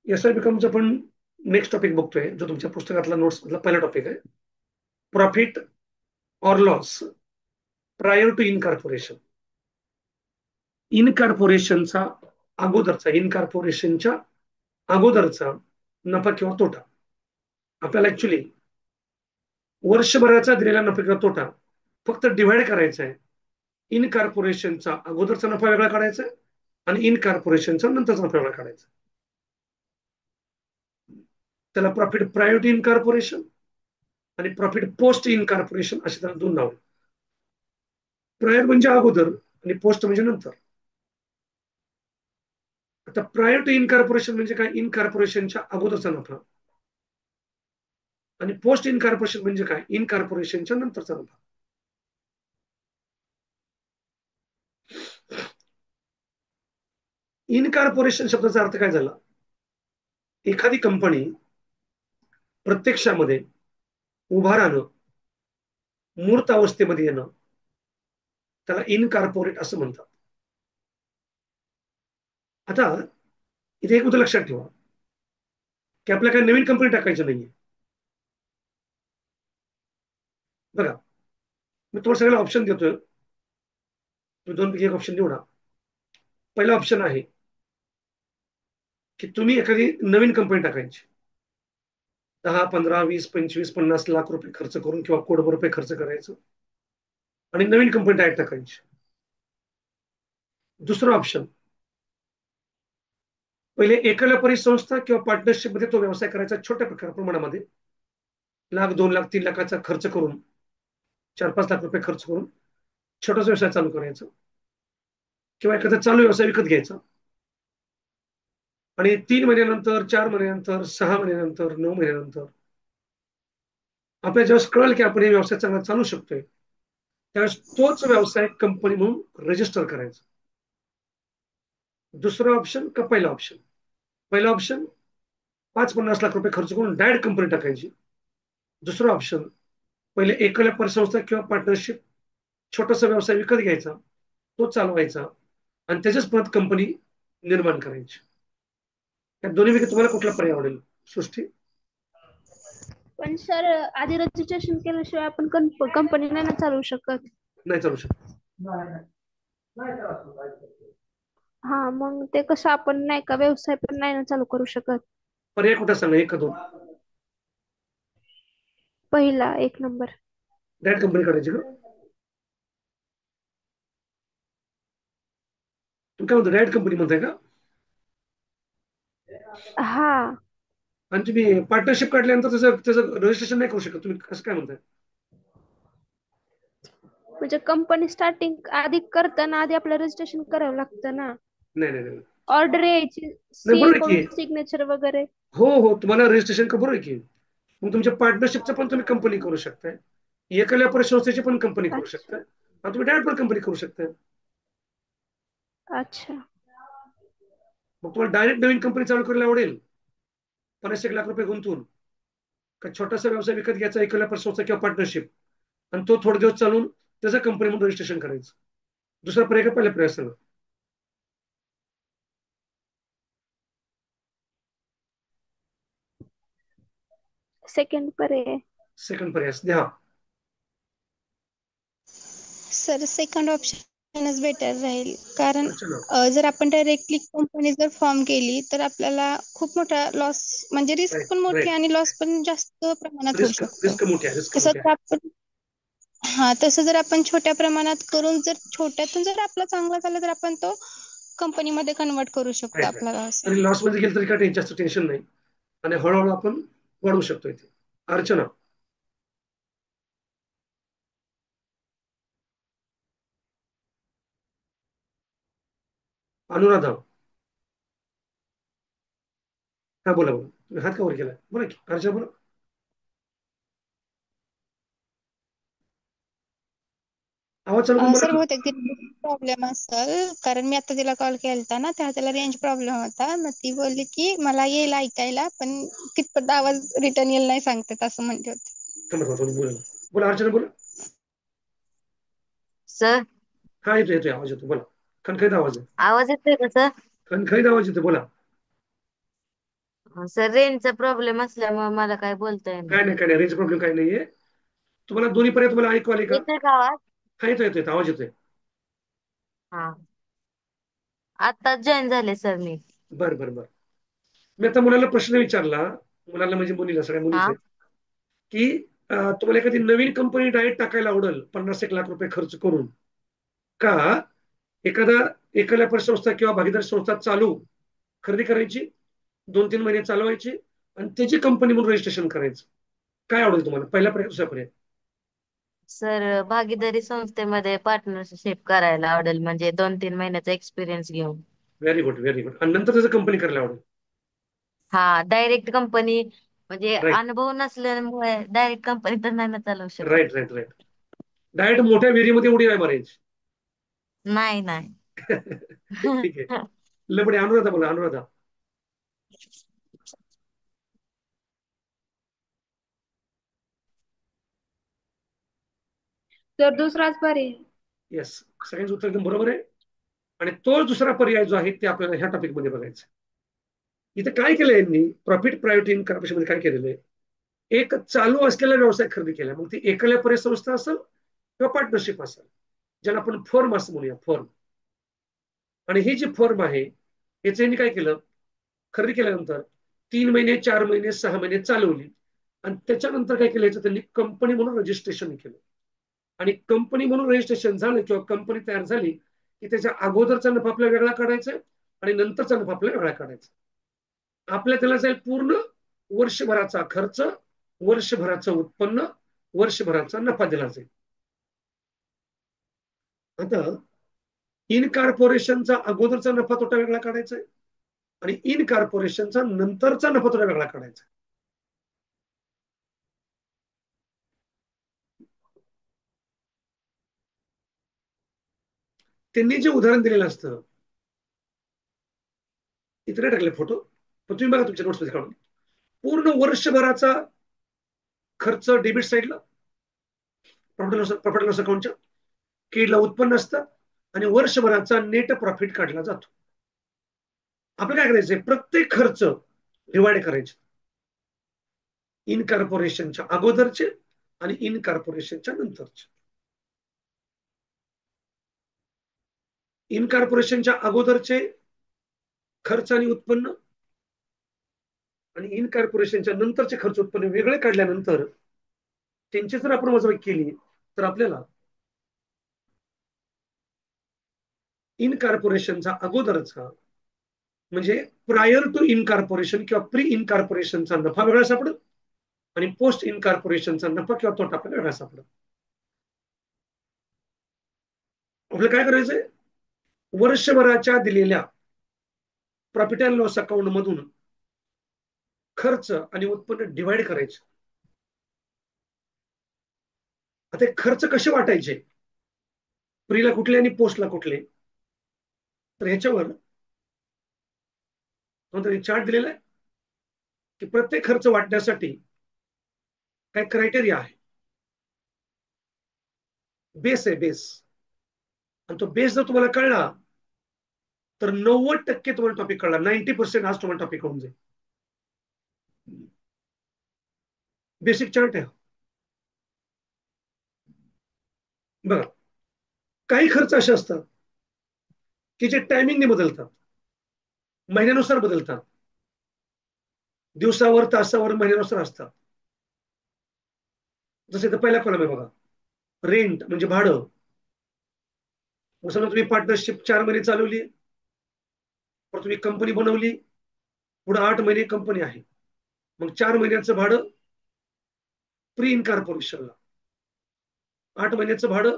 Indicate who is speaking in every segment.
Speaker 1: S I बीकॉमचा पण next topic बघतोय, जो तुमच्या पुस्तकातला नोट्स मधला पहिला टॉपिक आहे. Profit or loss prior to incorporation. इनकॉर्पोरेशनचा इनकॉर्पोरेशनच्या अगोदरचा नफा किंवा तोटा. आपल्याला ऍक्च्युली वर्षभराचा दिलेला नफा किंवा तोटा फक्त डिव्हाइड करायचा आहे. इनकॉर्पोरेशनचा अगोदरचा नफा वेगळा काढायचा आहे आणि इनकॉर्पोरेशनचा नंतरचा नफा वेगळा काढायचा. त्याला प्रॉफिट प्रायर टू इनकॉर्पोरेशन आणि प्रॉफिट पोस्ट इनकॉर्पोरेशन असे त्याला दोन नाव. प्रायर म्हणजे अगोदर आणि पोस्ट म्हणजे नंतर. आता प्रायर टू इनकॉर्पोरेशन म्हणजे काय? इनकॉर्पोरेशनच्या अगोदरचा नफा. आणि पोस्ट इनकॉर्पोरेशन म्हणजे काय? इनकॉर्पोरेशनच्या नंतरचा नफा. इनकॉर्पोरेशन शब्दाचा अर्थ काय झाला? एखादी कंपनी प्रत्यक्षामध्ये उभा राहणं, मूर्त अवस्थेमध्ये येणं, त्याला इनकॉर्पोरेट असं म्हणतात. आता इथे एक मुद्दा लक्षात ठेवा की आपल्याला काही नवीन कंपनी टाकायची नाहीये. बघा, मी तुम्हाला सगळ्याला ऑप्शन देतोय. तुम्ही दोन पैकी एक ऑप्शन निवडा. पहिला ऑप्शन आहे की तुम्ही एखादी नवीन कंपनी टाकायची. 10, 15, 20, 25, 50 लाख रुपये खर्च करून किंवा कोटभर रुपये खर्च करायचं आणि नवीन कंपनी डायरेक्ट टाकायची. दुसरं ऑप्शन, पहिले एकल परिसंस्था किंवा पार्टनरशिप मध्ये तो व्यवसाय करायचा छोट्या प्रमाणामध्ये. 1, 2 लाख, 3 लाखाचा खर्च करून, 4, 5 लाख रुपये खर्च करून छोटासा व्यवसाय चालू करायचा किंवा एखादा चालू व्यवसाय विकत घ्यायचा आणि 3 महिन्यानंतर, 4 महिन्यानंतर, 6 महिन्यानंतर, 9 महिन्यानंतर आपल्याला ज्यावेळेस कळेल की आपण हे व्यवसाय चांगला चालू शकतोय, त्यावेळेस तोच व्यवसाय कंपनी म्हणून रजिस्टर करायचा. दुसरा ऑप्शन का पहिला ऑप्शन? पहिला ऑप्शन 5, 50 लाख रुपये खर्च करून डायरेक्ट कंपनी टाकायची. दुसरा ऑप्शन, पहिले एकल परिसंस्था किंवा पार्टनरशिप, छोटासा व्यवसाय विकत घ्यायचा, तो चालवायचा आणि त्याच्याच परत कंपनी निर्माण करायची. या दोन्हीपैकी तुम्हाला कुठला पर्याय आवडेल सृष्टी?
Speaker 2: पण सर, आधी रजिस्ट्रेशन केल्याशिवाय आपण कंपनी नाही ना चालवू शकत.
Speaker 1: नाही चालू शकत.
Speaker 2: हा, मग ते कसं आपण नाही का व्यवसाय पण नाही ना चालू करू शकत.
Speaker 1: पर्याय कुठं सांगा, एक का दोन?
Speaker 2: पहिला, 1 नंबर.
Speaker 1: डायरेक्ट कंपनी काढायची का? तुम्ही काय म्हणता, डायरेक्ट कंपनी म्हणताय का?
Speaker 2: हा,
Speaker 1: आणि तुम्ही पार्टनरशिप काढल्यानंतर त्याचं त्याचं रजिस्ट्रेशन नाही करू शकत तुम्ही, कसं काय म्हणताय?
Speaker 2: म्हणजे कंपनी स्टार्टिंग आधी करताना आधी आपलं रजिस्ट्रेशन करावं लागतं ना.
Speaker 1: नाही नाही नाही.
Speaker 2: ऑर्डर यायची,
Speaker 1: नाही,
Speaker 2: सीए
Speaker 1: बरोबर आहे
Speaker 2: कडून
Speaker 1: की.
Speaker 2: सिग्नेचर वगैरे.
Speaker 1: हो हो, तुम्हाला रजिस्ट्रेशन का बरोबर आहे की. मग तुमच्या पार्टनरशिपचं पण तुम्ही कंपनी करू शकताय, एकल्या परिसंस्थेची पण कंपनी करू
Speaker 2: अच्छा.
Speaker 1: शकताय आणि तुम्ही डायरेक्ट पण कंपनी करू शकताय.
Speaker 2: अच्छा.
Speaker 1: मग तुम्हाला डायरेक्ट नवीन कंपनी चालू करायला आवडेल 50 1 लाख रुपये गुंतवून, का छोटासा व्यवसाय विकत घ्यायचा एकल्या परिसंस्था किंवा पार्टनरशिप आणि तो थोडे दिवस चालून त्याचं कंपनी म्हणून रजिस्ट्रेशन करायचं? दुसरा पर्याय का पहिला पर्याय सांगा?
Speaker 2: सेकंड पर्याय.
Speaker 1: सेकंड पर्याय द्या.
Speaker 3: सर, सेकंड ऑप्शनच बेटर राहील. कारण
Speaker 1: अर्चना,
Speaker 3: जर आपण डायरेक्टली कंपनी जर फॉर्म केली तर आपल्याला खूप मोठा लॉस, म्हणजे रिस्क
Speaker 1: राईट
Speaker 3: पण मोठी
Speaker 1: राईट.
Speaker 3: आणि लॉस पण जास्त प्रमाणात होऊ
Speaker 1: रिस्क
Speaker 3: शकतो.
Speaker 1: रिस्क मोठी आहे, रिस्क
Speaker 3: तसं
Speaker 1: मोठी
Speaker 3: तर
Speaker 1: आहे.
Speaker 3: आपण तसं जर आपण छोट्या प्रमाणात करून, जर छोट्यातून जर आपला चांगला झाला तर आपण तो कंपनीमध्ये कन्वर्ट करू शकतो
Speaker 1: राईट राईट.
Speaker 3: आपला व्यवसाय.
Speaker 1: तरी लॉस मध्ये गेलं तरी काय जास्त टेन्शन नाही आणि हळूहळू आपण वाढवू शकतो इथे. अर्चना, अनुराधा, हा बोला बोला. तुम्ही हात कवर केला, बोला की अर्चना बोला. आवाज चालू करून
Speaker 3: सर,
Speaker 1: बोला.
Speaker 3: बहुतेक प्रॉब्लेम असेल, कारण मी आता तिला कॉल केलता ना, तेव्हा त्याला रेंज प्रॉब्लेम होता. मग ती बोलली की मला येईल ऐकायला, पण कितपत आवाज रिटर्न येईल नाही सांगते, असं म्हणते होते.
Speaker 1: थांबा थांबा, थोडं बोला. बोला अर्चना बोला.
Speaker 4: सर,
Speaker 1: हा येतो येतोय, आवाज येतो, बोला. खणखणीत आवाज आहे.
Speaker 4: आवाज येतोय का सर?
Speaker 1: खणखणीत आवाज येतो, बोला.
Speaker 4: सर रेंजचा प्रॉब्लेम असल्यामुळे मला काय बोलता येणार.
Speaker 1: काय नाही रेंज प्रॉब्लेम काय नाहीये. तुम्हाला दोन्ही पर्याय तुम्हाला ऐकू आले का?
Speaker 4: येतोय का आवाज?
Speaker 1: हा येतो आवाज येतोय.
Speaker 4: हा, आताच जॉईन झाले सर मी.
Speaker 1: बर मी आता मुलाला प्रश्न विचारला, मुलाला म्हणजे मुलीला, सगळ्या मुलीच
Speaker 4: हा.
Speaker 1: आहेत, की तुम्हाला एखादी नवीन कंपनी डायरेक्ट टाकायला आवडेल 50-1 लाख रुपये खर्च करून, का एखादा एकल व्यापार संस्था किंवा भागीदारी संस्था चालू खरेदी करायची, 2-3 महिने चालवायची आणि त्याची कंपनी म्हणून रजिस्ट्रेशन करायचं? काय आवडेल तुम्हाला, पहिला पर्याय दुसरा पर्याय?
Speaker 4: सर भागीदारी संस्थेमध्ये पार्टनरशिप करायला आवडेल, म्हणजे 2-3 महिन्याचा एक्सपिरियन्स घेऊन.
Speaker 1: Very good. आणि नंतर त्याचं कंपनी करायला आवडेल?
Speaker 4: हा, डायरेक्ट कंपनी, म्हणजे
Speaker 1: राईट
Speaker 4: अनुभव नसल्यामुळे डायरेक्ट कंपनी तर नाही ना चालवू शकत.
Speaker 1: राईट. डायरेक्ट मोठ्या विहिरीमध्ये उडी नाही मारायची.
Speaker 4: नाही नाही.
Speaker 1: ठीक आहे. लपडे अनुराधा बोला, अनुराधा.
Speaker 2: तर दुसराच पर्याय.
Speaker 1: येस, सगळ्यांचं उत्तर एकदम बरोबर आहे. आणि तोच दुसरा पर्याय जो आहे ते आपल्याला ह्या टॉपिक मध्ये बघायचं. इथे काय केलं यांनी, प्रॉफिट प्रायोरिटी कॉर्पोरेशन मध्ये काय केलेलं आहे, एक चालू असलेला व्यवसाय खरेदी केला. मग ती एकल व्यापारी संस्था असेल किंवा पार्टनरशिप असेल, ज्याला आपण फर्म असं म्हणूया, फर्म. आणि ही जी फर्म आहे याचं यांनी काय केलं, खरेदी केल्यानंतर 3 महिने, 4 महिने, 6 महिने चालवली आणि त्याच्यानंतर काय केलं, याचं त्यांनी कंपनी म्हणून रजिस्ट्रेशन केलं. आणि कंपनी म्हणून रजिस्ट्रेशन झालं किंवा कंपनी तयार झाली की त्याच्या अगोदरचा नफा आपल्याला वेगळा काढायचा आणि नंतरचा नफा आपल्याला वेगळा काढायचा. आपल्या त्याला जाईल पूर्ण वर्षभराचा खर्च, वर्षभराचं उत्पन्न, वर्षभराचा नफा दिला जाईल. आता इन कॉर्पोरेशनचा अगोदरचा नफा तोटा वेगळा काढायचा आहे आणि इन कॉर्पोरेशनचा नंतरचा नफा तोटा वेगळा काढायचा. त्यांनी जे उदाहरण दिलेलं असतं, इथे टाकले फोटो, पण तुम्ही बघा तुमच्या नोट्स मध्ये काढून, पूर्ण वर्षभराचा खर्च डेबिट साईडला, प्रॉफिट लॉस अकाउंटच्या केडला उत्पन्न असतं आणि वर्षभराचा नेट प्रॉफिट काढला जातो. आपल्याला काय करायचंय, प्रत्येक खर्च डिवाइड करायचे, इन कॉर्पोरेशनच्या अगोदरचे आणि इन कॉर्पोरेशनच्या नंतरचे. इन कॉर्पोरेशनच्या अगोदरचे खर्च आणि उत्पन्न आणि इन कॉर्पोरेशनच्या नंतरचे खर्च उत्पन्न वेगळे काढल्यानंतर त्यांची जर आपण मोजणी केली तर आपल्याला इन कॉर्पोरेशनचा अगोदरचा म्हणजे प्रायर टू इन कॉर्पोरेशन किंवा प्री इन कॉर्पोरेशनचा नफा वेगळा सापडेल आणि पोस्ट इन कॉर्पोरेशनचा नफा किंवा तोटा आपल्याला वेगळा सापडेल. आपल्याला काय करायचंय, वर्षभराच्या दिलेल्या प्रॉफिट अँड लॉस अकाउंट मधून खर्च आणि उत्पन्न डिवाइड करायचं. आता खर्च कसे वाटायचे, प्रीला कुठले आणि पोस्टला कुठले, तर ह्याच्यावर चार्ट दिलेला आहे की प्रत्येक खर्च वाटण्यासाठी काय क्रायटेरिया आहे, बेस आहे बेस. आणि तो बेस जर तुम्हाला कळला तर 90% तुम्हाला टॉपिक कळला, 90% आज तुम्हाला टॉपिक कळून जाईल. बेसिक चार्ट आहे बघा. काही खर्च असे असतात की जे टायमिंगने बदलतात, महिन्यानुसार बदलतात, दिवसावर, तासावर, महिन्यानुसार असतात. जसे तर पहिला कॉलम आहे बघा, रेंट म्हणजे भाडं. मग समजा तुम्ही पार्टनरशिप 4 महिने चालवली, तर तुम्ही कंपनी बनवली, पुढे 8 महिने कंपनी आहे, मग 4 महिन्याचं भाडं प्री इन कॉर्पोरेशनला, 8 महिन्याचं भाडं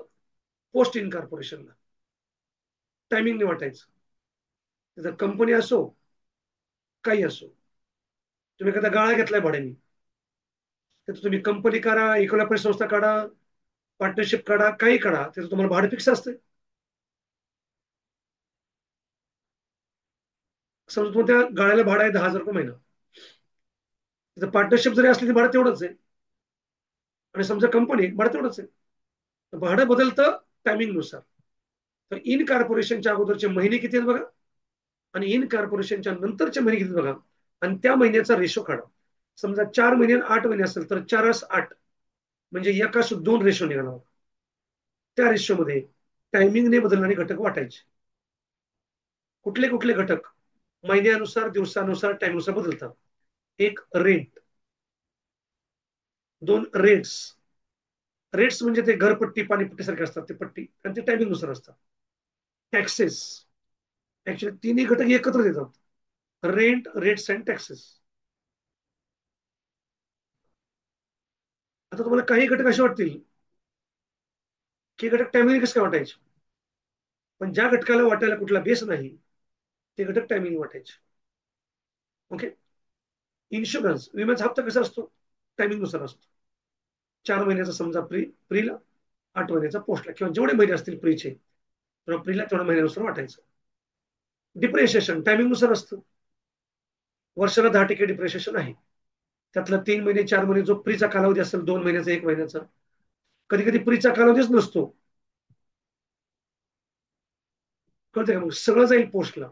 Speaker 1: पोस्ट इन कॉर्पोरेशनला. टायमिंगने वाटायचं. जर कंपनी असो काही असो, तुम्ही एखादा गाळा घेतलाय भाड्याने, तर तुम्ही कंपनी करा, एकल संस्था काढा, पार्टनरशिप काढा, काही काढा, त्याचं तुम्हाला भाडं फिक्स असते. समजा तुम्ही त्या गाळ्याला भाडं आहे 10,000 रुपये महिना, त्याचं पार्टनरशिप जरी असली तर भाडं तेवढंच आहे आणि समजा कंपनी भाडं तेवढंच आहे. तर भाडं बदलतं टायमिंग नुसार. तर इन कॉर्पोरेशनच्या अगोदरचे महिने किती आहेत बघा आणि इन कॉर्पोरेशनच्या नंतरचे महिने किती बघा, आणि त्या महिन्याचा रेशो काढा. समजा 4 महिने आणि 8 महिने असेल तर 4-8 म्हणजे एकास 2 रेशो निघाला. त्या रेशोमध्ये टायमिंगने बदलणारे घटक वाटायचे. कुठले कुठले घटक महिन्यानुसार, दिवसानुसार, टाइमनुसार बदलतात? एक रेंट, 2 रेट्स. रेट्स म्हणजे ते घरपट्टी, पाणीपट्टी सारखे असतात ते पट्टी, आणि ते टायमिंग नुसार असतात. टॅक्सेस, ऍक्च्युली तिन्ही घटक एकत्र येतात. Rent, rates and taxes. आता तुम्हाला काही घटक असे वाटतील की घटक टायमिंग कसं काय वाटायचे, पण ज्या घटकाला वाटायला कुठला बेस नाही ते घटक टायमिंग वाटायचे. ओके. इन्शुरन्स, विम्याचा हप्ता कसा असतो? टायमिंग नुसार असतो. 4 महिन्याचा समजा प्रीला, 8 महिन्याचा पोस्टला, किंवा जेवढे महिने असतील प्रीचे तेव्हा प्रीला तेवढ्या महिन्यानुसार वाटायचं. डिप्रिशिएशन टायमिंग नुसार असतं. वर्षाला 10% डिप्रिशिएशन आहे. त्यातला 3 महिने, 4 महिने जो प्रीचा कालावधी असेल, 2 महिन्याचा, 1 महिन्याचा, कधी कधी प्रीचा कालावधीच नसतो. कळतंय का? मग सगळं जाईल पोस्टला.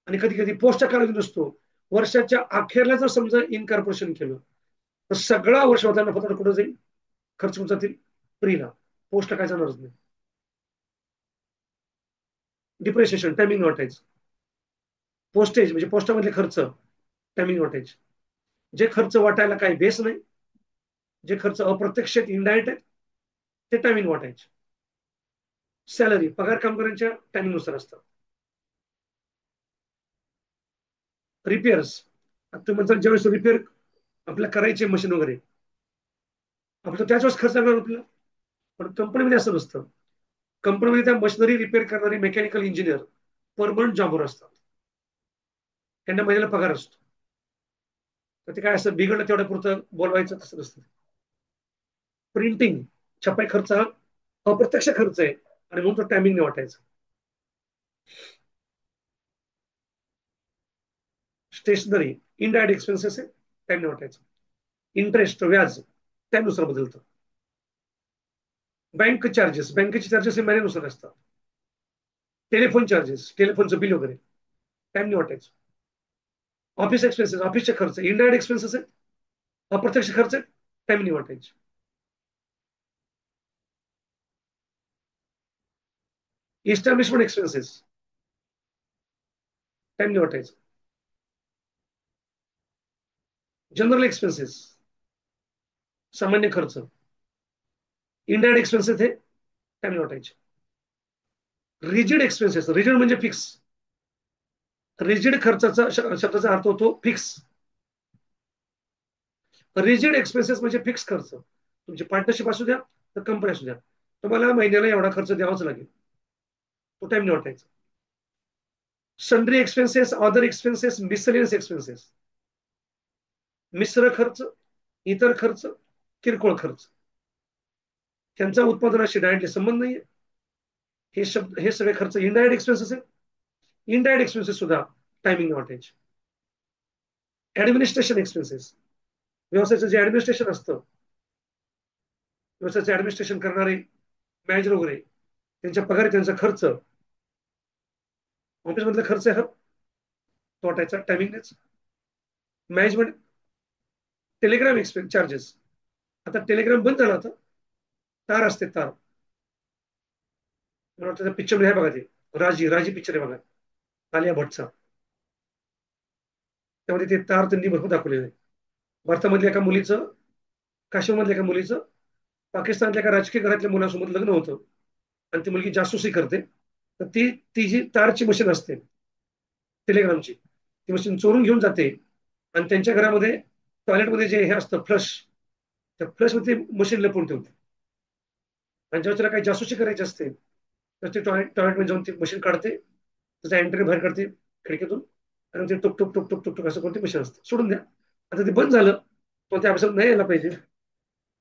Speaker 1: आणि कधी कधी पोस्टचा कालावधी नसतो. वर्षाच्या अखेरला जर समजा इनकॉर्पोरेशन केलं तर सगळा वर्ष होता नफा कुठं जाईल? खर्च होऊन जातील प्रीला. पोस्टला काय जाणारच नाही. डिप्रिशिएशन टायमिंग वाटायचं. पोस्टेज म्हणजे पोस्टामधले खर्च टायमिंग वाटायचे. जे खर्च वाटायला काही बेस नाही, जे खर्च अप्रत्यक्ष इनडायरेक्ट आहेत, ते टायमिंग वाटायचे. सॅलरी, पगार कामगारांच्या टायमिंग नुसार असतात. रिपेअर्स, तुम्ही म्हणता ज्यावेळेस रिपेअर आपल्याला करायचे मशीन वगैरे, आपलं त्याच वेळेस खर्च लागणार आपल्याला. पण कंपनीमध्ये असं नसतं. कंपनीमध्ये त्या मशिनरी रिपेअर करणारे मेकॅनिकल इंजिनियर परमनंट जॉबवर असतात. त्यांना महिन्याला पगार असतो. तर ते काय असं बिघडलं तेवढ्या पुरतं बोलवायचं तसं नसतं. प्रिंटिंग, छपाई खर्च हा अप्रत्यक्ष खर्च आहे आणि म्हणून तो टायमिंगने वाटायचा. स्टेशनरी, इनडायरेक्ट एक्सपेन्सेस आहे, टाइमने वाटायचं. इंटरेस्ट, व्याज त्यानुसार बदलतं. बँक चार्जेस, बँकेचे चार्जेस हे महिन्यानुसार असतात. टेलिफोन चार्जेस, टेलिफोनचं बिल वगैरे टाइमने वाटायचं. ऑफिस एक्सपेन्सेस, ऑफिसचे खर्च इनडायरेक्ट एक्सपेन्सेस आहेत, अप्रत्यक्ष खर्च आहेत, टाइमने वाटायचे. इस्टॅब्लिशमेंट एक्सपेन्सेस टाइमने वाटायचं. जनरल एक्सपेन्सेस, सामान्य खर्च, इनडायरेक्ट एक्सपेन्सेस हे टाइमने वाटायचे. रिजिड एक्सपेन्सेस, रिजिड म्हणजे फिक्स. रिजिड खर्चाचा शब्दाचा अर्थ होतो फिक्स. रिजिड एक्सपेन्सेस म्हणजे फिक्स खर्च. तुमची पार्टनरशिप असू द्या तर कंपनी असू द्या, तुम्हाला महिन्याला एवढा खर्च द्यावाच लागेल, तो टाइम वाटायचा. Sundry expenses, other expenses, miscellaneous expenses, मिश्र खर्च, इतर खर्च, किरकोळ खर्च, त्यांचा उत्पादनाशी डायरेक्टली संबंध नाहीये. हे सगळे खर्च इनडायरेक्ट एक्सपेन्सेस आहेत. इनडायरेक्ट एक्सपेन्सेस सुद्धा टायमिंग वाटायचे. ऍडमिनिस्ट्रेशन एक्सपेन्सेस, व्यवसायाचं जे ऍडमिनिस्ट्रेशन असतं, व्यवसायाचे ऍडमिनिस्ट्रेशन करणारे मॅनेजर वगैरे, त्यांच्या पगार, त्यांचा खर्च, ऑफिस मधला खर्च आहे हा, तो वाटायचा टायमिंगनेच. मॅनेजमेंट, टेलिग्राम एक्सपेन्स चार्जेस, आता टेलिग्राम बंद झाला, आता तार असते तार. मला वाटतं पिक्चर आहे बघा, ते राजी राजी पिक्चर आहे बघा, आलिया भट्टचा. त्यामध्ये ते तार त्यांनी भरपूर दाखवलेलं आहे. भारतामधल्या एका मुलीचं, काश्मीरमधल्या एका मुलीचं पाकिस्तानच्या एका राजकीय घरातल्या मुलासोबत लग्न होतं, आणि ती मुलगी जासूसी करते. तर ती जी तारची मशीन असते टेलिग्रामची, ती मशीन चोरून घेऊन जाते आणि त्यांच्या घरामध्ये टॉयलेटमध्ये जे हे असतं फ्लश, त्या फ्लश मध्ये मशीन लपवून ठेवते. आणि जेव्हा त्याला काही जासूसी करायची असते तर ते टॉयलेटमध्ये जाऊन ती मशीन काढते, त्याचा एंट्री बाहेर काढते खिडकीतून, आणि ते टुक टुक टुक टुक टुक टुक असं कोणती मशीन असते. सोडून द्या, आता ते बंद झालं, तो त्या अभ्यासात नाही यायला पाहिजे,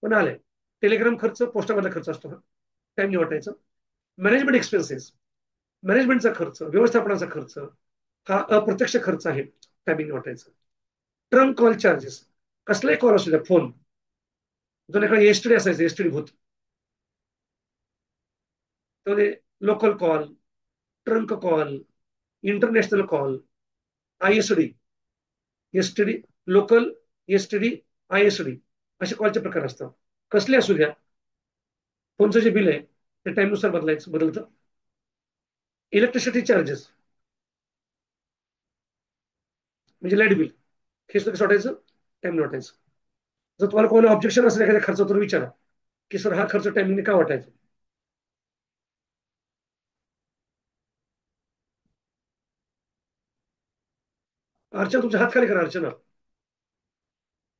Speaker 1: पण आलंय. टेलिग्राम खर्च पोस्टामधला खर्च असतो हा, टाइम नाही वाटायचं. मॅनेजमेंट एक्सपेन्सेस, मॅनेजमेंटचा खर्च, व्यवस्थापनाचा खर्च हा अप्रत्यक्ष खर्च आहे, टायमिंग वाटायचं. ट्रंक कॉल चार्जेस, कसलाही कॉल असू द्या, फोन, जुन्याकडे एसटीडी असायचं, एसटीडी भूत, त्यामध्ये local call, trunk call, international call, ISD, STD local, STD, ISD असे कॉलचे प्रकार असतात. कसले असू द्या, फोनचं जे बिल आहे ते टाईमनुसार बदलतं. इलेक्ट्रिसिटी चार्जेस म्हणजे लाईट बिल, हे सुद्धा कसं वाटायचं, टाइम वाटायचं. जर तुम्हाला कोणी ऑब्जेक्शन असेल एखाद्या खर्चावर तर विचारा की सर हा खर्च टायमिंगने का वाटायचा. अर्चना तुमच्या हात खाली करा. अर्चना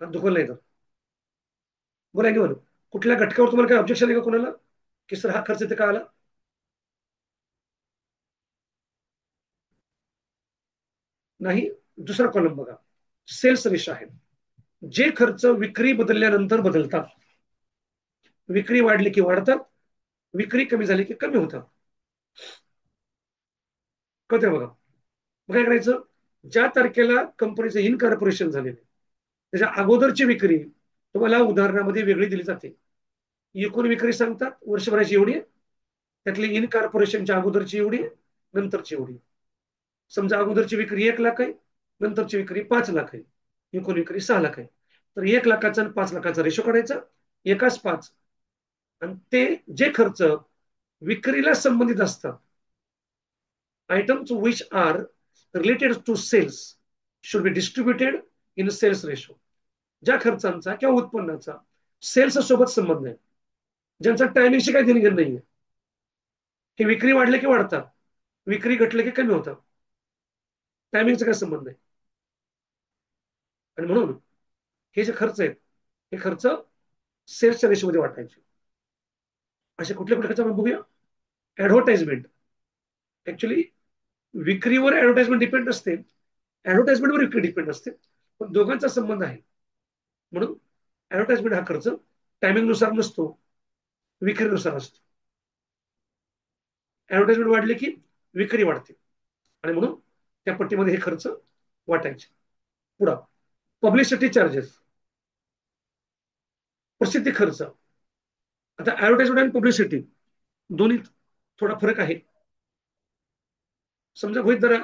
Speaker 1: हात दुखवला नाही तर बोला की म्हणून कुठल्या घटकावर तुम्हाला काय ऑब्जेक्शन आहे का कोणाला की सर हा खर्च इथे का आला. नाही. दुसरा कॉलम बघा, सेल्स रेशो आहे. जे खर्च विक्री बदलल्यानंतर बदलतात, विक्री वाढली की वाढतात, विक्री कमी झाली की कमी होतात. कळतंय बघा. मग काय करायचं, ज्या तारखेला कंपनीचं इनकॉर्पोरेशन झालेलं त्याच्या अगोदरची विक्री तुम्हाला उदाहरणामध्ये वेगळी दिली जाते. एकूण विक्री सांगतात वर्षभराची एवढी आहे, त्यातली इनकॉर्पोरेशनच्या अगोदरची एवढी आहे, नंतरची एवढी. समजा अगोदरची विक्री 1 लाख आहे, नंतरची विक्री 5 लाख आहे, एकूण विक्री 6 लाख आहे. तर 1 लाखाचा आणि 5 लाखाचा रेशो काढायचा, एकाच 5. आणि ते जे खर्च विक्रीला संबंधित असतात, items which are related to sales should be distributed in sales ratio. ज्या खर्चांचा किंवा उत्पन्नाचा सेल्स सोबत संबंध आहे, ज्यांचा टायमिंगशी काही देणं घेणं नाहीये, हे विक्री वाढले की वाढतात, विक्री घटले की कमी होतात, टायमिंगचा काय संबंध आहे. आणि म्हणून हे जे खर्च आहेत हे खर्च सेल्सच्या रेशोमध्ये वाटायचे. असे कुठले कुठले खर्च आपण बघूया. ऍडव्हर्टाइजमेंट, ऍक्च्युली विक्रीवर ऍडव्हर्टाइजमेंट डिपेंड असते, ऍडव्हर्टाइजमेंटवर विक्री डिपेंड असते, पण दोघांचा संबंध आहे. म्हणून ऍडव्हर्टाइजमेंट हा खर्च टायमिंग नुसार नसतो, विक्रीनुसार असतो. ऍडव्हर्टाइजमेंट वाढले की विक्री वाढते आणि म्हणून त्या पट्टीमध्ये हे खर्च वाटायचे. पुढं पब्लिसिटी चार्जेस, प्रसिद्धी खर्च. आता ऍडव्हर्टाइजमेंट आणि पब्लिसिटी दोन्ही थोडा फरक आहे. समजा गृहीत धरा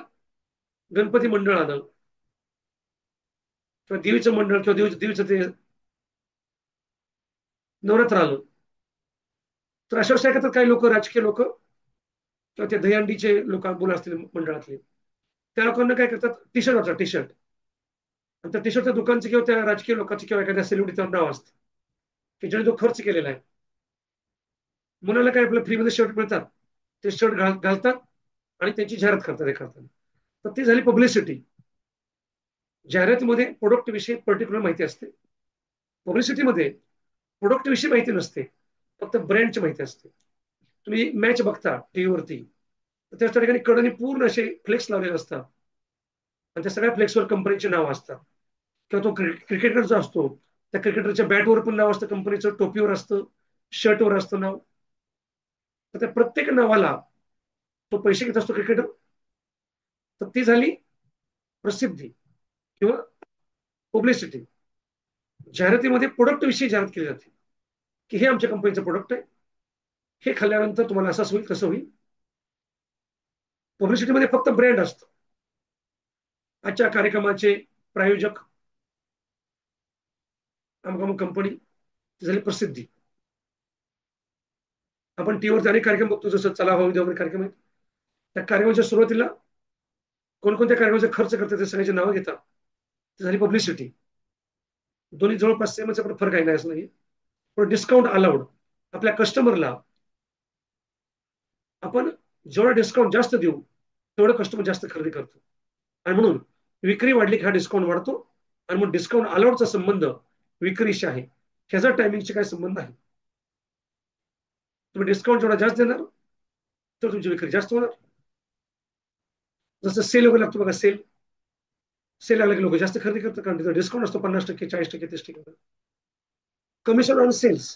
Speaker 1: गणपती मंडळ आलं किंवा देवीचं मंडळ किंवा देवीचं ते नवरात्र आलं, तर अशा वर्षी काय काही लोक, राजकीय लोक किंवा ते दहीहंडीचे लोक बोल असतील मंडळातले, त्या लोकांना काय करतात, टी शर्ट वाटतात, टी शर्ट. आणि त्या टी शर्टच्या दुकानचे किंवा त्या राजकीय लोकांचे किंवा एखाद्या सेलिब्रिटीचं नाव असतं की ज्याने तो खर्च केलेला आहे. मुलाला काय आपल्या फ्रीमध्ये शर्ट मिळतात, ते शर्ट घालतात आणि त्यांची जाहिरात करतात हे करतात. तर ती झाली पब्लिसिटी. जाहिरातीमध्ये प्रोडक्ट विषयी पर्टिक्युलर माहिती असते, पब्लिसिटीमध्ये प्रोडक्ट विषयी माहिती नसते, फक्त ब्रँडची माहिती असते. तुम्ही मॅच बघता टीव्हीवरती, तर त्या ठिकाणी कडनी पूर्ण असे फ्लेक्स लावलेले असतात आणि त्या सगळ्या फ्लेक्सवर कंपनीचे नाव असतात. किंवा तो क्रिकेटर जो असतो त्या क्रिकेटरच्या बॅटवर पण नाव असतं कंपनीचं, टोपीवर असतं, शर्टवर असतं नाव. तर त्या प्रत्येक नावाला तो पैसे घेत असतो क्रिकेटर. तर ती झाली प्रसिद्धी किंवा पब्लिसिटी. जाहिरातीमध्ये प्रोडक्ट विषयी जाहिरात केली जाते की हे आमच्या कंपनीचं प्रोडक्ट आहे, हे खाल्ल्यानंतर तुम्हाला असंच होईल तसं होईल. पब्लिसिटीमध्ये फक्त ब्रँड असतो, आजच्या कार्यक्रमाचे प्रायोजक अमुक अमुक कंपनी, झाली प्रसिद्धी. आपण टीव्हीवरती अनेक कार्यक्रम बघतो, जसं चला भाऊ वगैरे कार्यक्रम आहेत. त्या कार्यक्रमाच्या सुरुवातीला कोणकोणत्या कार्यक्रमाचे खर्च करतात ते सगळ्याचे नावं घेतात, ती झाली पब्लिसिटी. दोन्ही जवळपास सेमच, पण फरक आहे नाही असं नाही. पण डिस्काउंट अलाउड, आपल्या कस्टमरला आपण जेवढा डिस्काउंट जास्त देऊ तेवढं कस्टमर जास्त खरेदी करतो आणि म्हणून विक्री वाढली की हा डिस्काउंट वाढतो. आणि मग डिस्काउंट अलाउडचा संबंध विक्रीशी आहे, ह्याचा टायमिंगशी काय संबंध आहे. तुम्ही डिस्काउंट जेवढा जास्त देणार तर तुमची विक्री जास्त होणार. जसं सेल वगैरे लागतो बघा, सेल सेल लागला की लोक जास्त खरेदी करतात कारण तिथं डिस्काउंट असतो 50%, 40%, 30%. कमिशन ऑन सेल्स,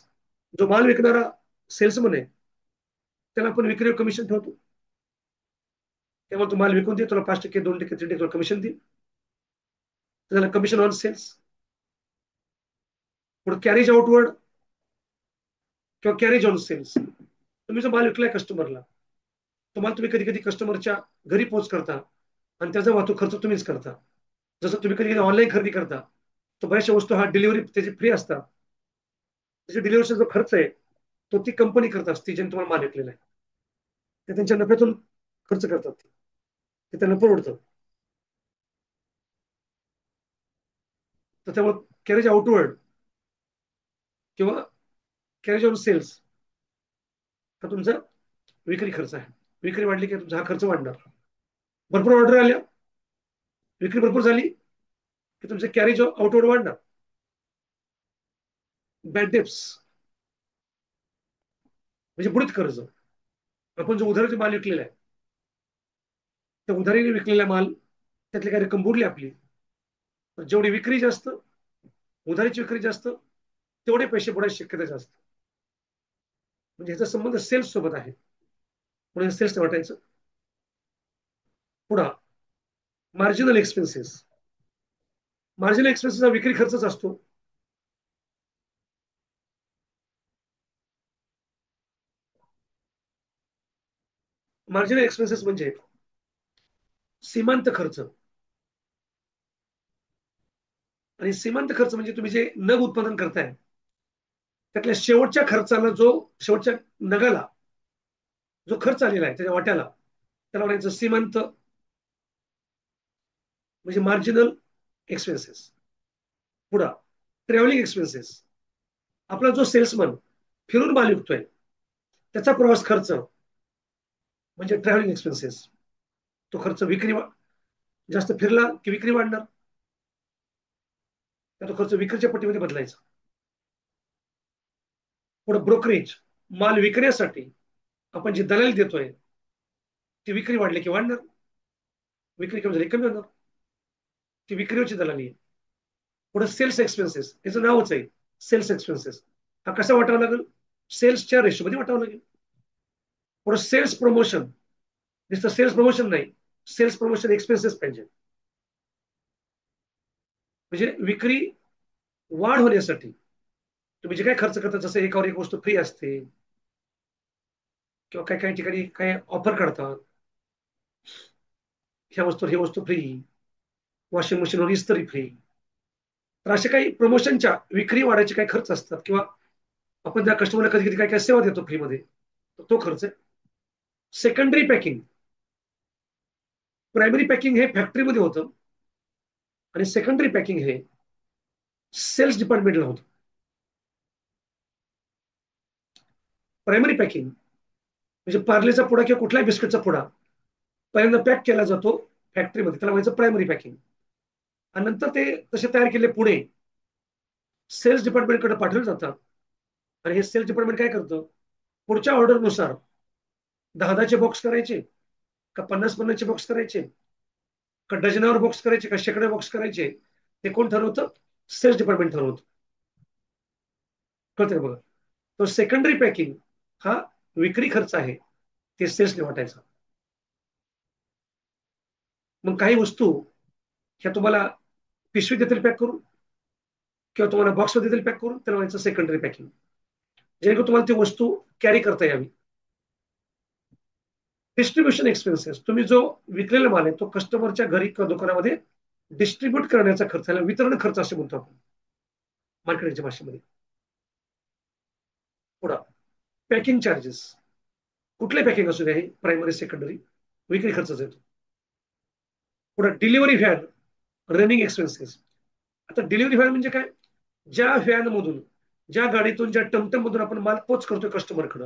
Speaker 1: जो माल विकणारा सेल्समन आहे त्याला आपण विक्रीवर कमिशन ठेवतो, तेव्हा तू माल विकून दे, तुला 5%, 2%, 3% तुला कमिशन देईल, त्याला कमिशन ऑन सेल्स. पुढे कॅरेज आउटवर्ड किंवा कॅरेज ऑन सेल्स. तुम्ही जो माल विकलाय कस्टमरला, तो माल तुम्ही कधी कधी कस्टमरच्या घरी पोच करता आणि त्याचा वाहतूक खर्च तुम्हीच करता. जसं तुम्ही कधी ऑनलाईन खरेदी करता तर बऱ्याचशा वस्तू हा डिलिव्हरी त्याची फ्री असतात, त्याची डिलिव्हरीचा जो खर्च आहे तो ती कंपनी करत असते ज्याने तुम्हाला माल विकलेला आहे. ते त्यांच्या नफ्यातून खर्च करतात, ते त्यांना परवडतं. तर त्यामुळे कॅरेज आउटवर्ड किंवा कॅरेज ऑन सेल्स हा तुमचा विक्री खर्च आहे. विक्री वाढली की तुमचा हा खर्च वाढणार. भरपूर ऑर्डर आल्या, विक्री भरपूर झाली की तुमचे कॅरेज आउटवर्ड वाढणार. बॅड डेप्स म्हणजे बुडीत कर्ज. आपण जो उधारीचा माल विकलेला आहे त्या उधारीने विकलेला माल त्यातली काही रक्कम बुडली आपली, तर जेवढी विक्री जास्त, उधारीची विक्री जास्त, तेवढे पैसे बुडायची शक्यता जास्त. म्हणजे ह्याचा संबंध सेल्स सोबत आहे, म्हणून सेल्स वाटायचं. पुढा मार्जिनल एक्सपेन्सेस. मार्जिनल एक्सपेन्सेस हा विक्री खर्चच असतो. मार्जिनल एक्सपेन्सेस म्हणजे सीमांत खर्च. आणि सीमांत खर्च म्हणजे तुम्ही जे नग उत्पादन करताय त्यातल्या शेवटच्या खर्चाला, जो शेवटच्या नगाला जो खर्च आलेला आहे त्याच्या वाट्याला, त्याला म्हणायचं सीमांत म्हणजे मार्जिनल एक्सपेन्सेस. पुढा ट्रॅव्हलिंग एक्सपेन्सेस. आपला जो सेल्समन फिरून माल विकतोय त्याचा प्रवास खर्च म्हणजे ट्रॅव्हलिंग एक्सपेन्सेस. तो खर्च विक्री जास्त फिरला की विक्री वाढणार, तर तो खर्च विक्रीच्या पट्टीमध्ये बदलायचा. पुढे ब्रोकरेज. माल विकण्यासाठी आपण जी दलाली देतोय ती विक्री वाढली की वाढणार, विक्री कमी झाली कमी होणार, ती विक्रीवरची दलाली आहे. पुढे सेल्स एक्सपेन्सेस, याचं नावच आहे सेल्स एक्सपेन्सेस. हा कसा वाटावा लागेल? सेल्सच्या रेशोमध्ये वाटावा लागेल. पुढे सेल्स प्रमोशन. नुसतं सेल्स प्रमोशन नाही, सेल्स प्रमोशन एक्सपेन्सेस पाहिजे. म्हणजे विक्री वाढ होण्यासाठी तुम्ही जे काय खर्च करता, जसं एकावर एक वस्तू फ्री असते किंवा काही काही ठिकाणी काय ऑफर काढतात, ह्या वस्तू ही वस्तू फ्री, वॉशिंग मशीनवर इस्त्री फ्री. तर असे काही प्रमोशनच्या विक्री वाढायचे काही खर्च असतात, किंवा आपण त्या कस्टमरला कधी कधी काय काय सेवा देतो फ्रीमध्ये, तो खर्च आहे. Secondary packing. प्रायमरी पॅकिंग हे फॅक्टरीमध्ये होतं आणि सेकंडरी पॅकिंग हे सेल्स डिपार्टमेंटला होतं. प्रायमरी पॅकिंग म्हणजे पार्लेचा पुडा किंवा कुठल्याही बिस्किटचा पुडा पहिल्यांदा पॅक केला जातो फॅक्टरीमध्ये, त्याला म्हणायचं प्रायमरी पॅकिंग. आणि नंतर ते तसे तयार केले पुढे सेल्स डिपार्टमेंटकडे पाठवले जातात. आणि हे सेल्स डिपार्टमेंट काय करतं, पुढच्या ऑर्डरनुसार 10-10चे बॉक्स करायचे का 50-50चे बॉक्स करायचे का डझनावर बॉक्स करायचे का शेकडे बॉक्स करायचे, ते कोण ठरवतं? Cells department ठरवतं. कळतंय बघा. तो सेकंडरी पॅकिंग हा विक्री खर्च आहे, ते सेल्सने वाटायचा. मग काही वस्तू ह्या तुम्हाला पिशवी देतील पॅक करून किंवा तुम्हाला बॉक्स देतील पॅक करून, त्याला म्हणायचं सेकंडरी पॅकिंग, जेणेकरून तुम्हाला ती वस्तू कॅरी करता यावी. Distribution expenses. तुम्ही जो विकलेला माल आहे तो कस्टमरच्या घरी किंवा दुकानामध्ये डिस्ट्रीब्यूट करण्याचा खर्च, वितरण खर्च असे म्हणतो आपण मार्केटिंगच्या भाषेमध्ये. पुढे पॅकिंग चार्जेस. कुठले पॅकिंग असू द्या, प्रायमरी सेकंडरी, विक्री खर्चच येतो. पुढे डिलिव्हरी व्हॅन, रनिंग एक्सपेन्सेस. आता डिलिव्हरी व्हॅन म्हणजे काय? ज्या व्हॅन मधून, ज्या गाडीतून, ज्या टमटम मधून आपण माल पोच करतोय कस्टमरकडे,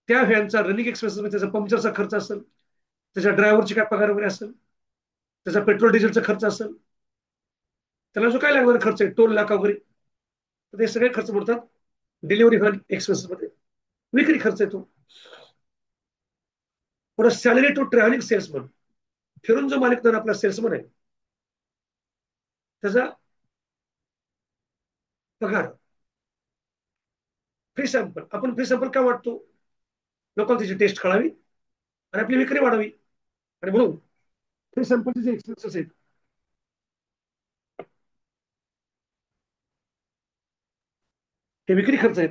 Speaker 1: त्या व्हॅनचा रनिंग एक्सपेन्सेस म्हणजे त्याचा पंक्चरचा खर्च असेल, त्याच्या ड्रायव्हरची काय पगार वगैरे असेल, त्याचा पेट्रोल डिझेलचा खर्च असेल, त्याला जो काय लागणार खर्च आहे टोल नाका वगैरे, तर ते सगळे खर्च मोडतात डिलिव्हरी व्हॅन एक्सपेन्सेस मध्ये, विक्री खर्च येतो. पुढे सॅलरी टू ट्रॅव्हलिंग सेल्समन. फिरून जो मालिकदार आपला सेल्समन आहे त्याचा पगार. Free sample. आपण फ्री सॅम्पल का वाटतो? लोकांना त्याची टेस्ट कळावी आणि आपली विक्री वाढावी. आणि म्हणून फ्री सॅम्पलचे जे एक्सपेन्सेस आहेत हे विक्री खर्च आहेत.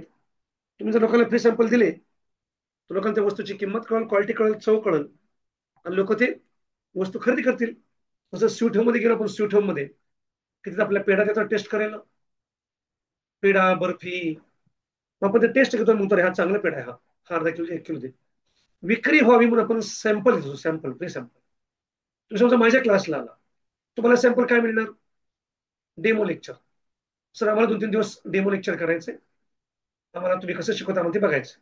Speaker 1: तुम्ही जर लोकांना फ्री सॅम्पल दिले तर लोकांना त्या वस्तूची किंमत कळेल, क्वालिटी कळेल, चव कळेल आणि लोक ते वस्तू खरेदी करतील. तसं स्वीट होम मध्ये गेलो आपण, स्वीट होम मध्ये की तिथे आपल्या पेढा देतात टेस्ट करायला, पेढा बर्फी. मग आपण ते टेस्ट घेतो, म्हणतो हा चांगला पेढा आहे, हा अर्धा किलो 1 किलो दे. विक्री व्हावी म्हणून आपण सॅम्पल देतो, सॅम्पल फ्री सॅम्पल. तुम्ही समजा माझ्या क्लासला आला, तुम्हाला सॅम्पल काय मिळणार? Demo lecture. सर आम्हाला 2-3 दिवस डेमो लेक्चर करायचे, आम्हाला तुम्ही कसं शिकवता आम्हाला ते बघायचं.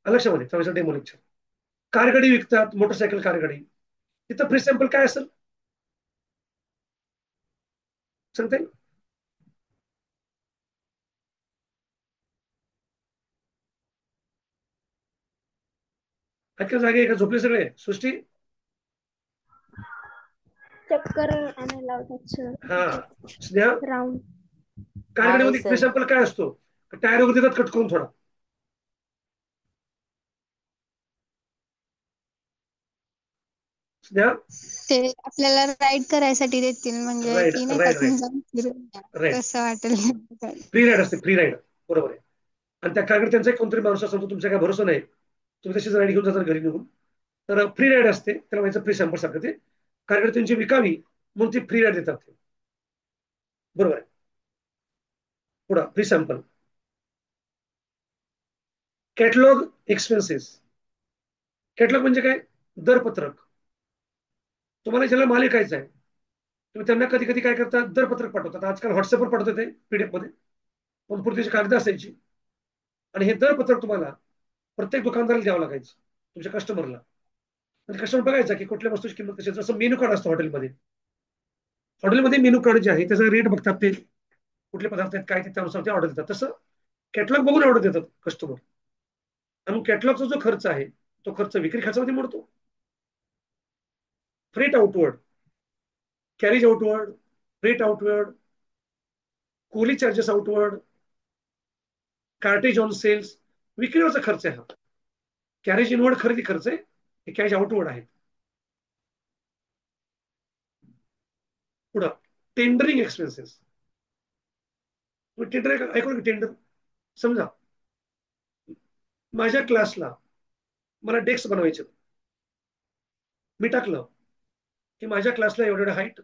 Speaker 1: लक्षामध्ये त्यावेळेस डेमो लेक्चर. कारगाडी विकतात, मोटरसायकल कारगाडी, तिथं फ्री सॅम्पल काय असेल सांगता येईल? ऐका जागे का झोपले सगळे? सृष्टी,
Speaker 2: चक्कर आणायला लावतात सर.
Speaker 1: हा, स्नेहा,
Speaker 2: राऊंड.
Speaker 4: आहे
Speaker 1: कारगाडीमध्ये फ्री
Speaker 4: सर.
Speaker 1: सॅम्पल काय असतो? टायर वगैरे देतात कट करून थोडा. स्नेहा,
Speaker 3: ते आपल्याला राईड करायसाठी देतील, म्हणजे
Speaker 1: राईड
Speaker 3: की नाही का
Speaker 1: राईड राईड
Speaker 3: तुम्ही जाऊन फिरून या.
Speaker 1: राईट.
Speaker 3: तसं वाटेल.
Speaker 1: फ्री राईड असते, फ्री राईड. बरोबर आहे. आणि त्या कारगाडी त्यांचा एक कोणतरी माणूस असतो, तुमच्या काय भरोसा नाही, तुम्ही तशीच राईड घेऊन जातात घरी निघून. तर फ्री राईड असते, त्याला व्हायचं फ्री सॅम्पल सारखं ते. कारगाडी त्यांची विकावी म्हणून ती फ्री राईड देतात ते. बरोबर आहे. पुढं free sample. Catalogue expenses. Catalogue म्हणजे काय? दरपत्रक. तुम्हाला ज्याला माल विकायचा आहे, तुम्ही त्यांना कधी कधी काय करतात, दरपत्रक पाठवतात. आजकाल व्हॉट्सअपवर पाठवतात ते पीडीएफ मध्ये, पण पूर्वी त्याची कागद असायची. आणि हे दरपत्रक तुम्हाला प्रत्येक दुकानदाराला द्यावं लागायचं, तुमच्या कस्टमरला. म्हणजे कस्टमर बघायचा की कुठल्या वस्तूची किंमत कशी आहे. जसं मेनू कार्ड असतं हॉटेलमध्ये, हॉटेलमध्ये मेनू कार्ड जे आहे त्याचा रेट बघतात ते, कुठले पदार्थ आहेत काय ते, त्यानुसार ते ऑर्डर देतात. तसं कॅटलॉग बघून ऑर्डर देतात कस्टमर. आणि कॅटलॉगचा जो खर्च आहे, तो खर्च विक्री खर्चामध्ये मोडतो. Freight outward, carriage outward, freight outward, coolie charges outward, cartage on sales, विक्रीवरचा खर्च आहे हा. कॅरेज इनवर्ड खरेदी खर्च आहे, हे कॅश आउटवर्ड आहे. पुढं टेंडरिंग एक्सपेन्सेस. टेंडर ऐकून की टेंडर? समजा माझ्या क्लासला मला डेस्क बनवायचे, मी टाकलं की माझ्या क्लासला एवढे हाईट,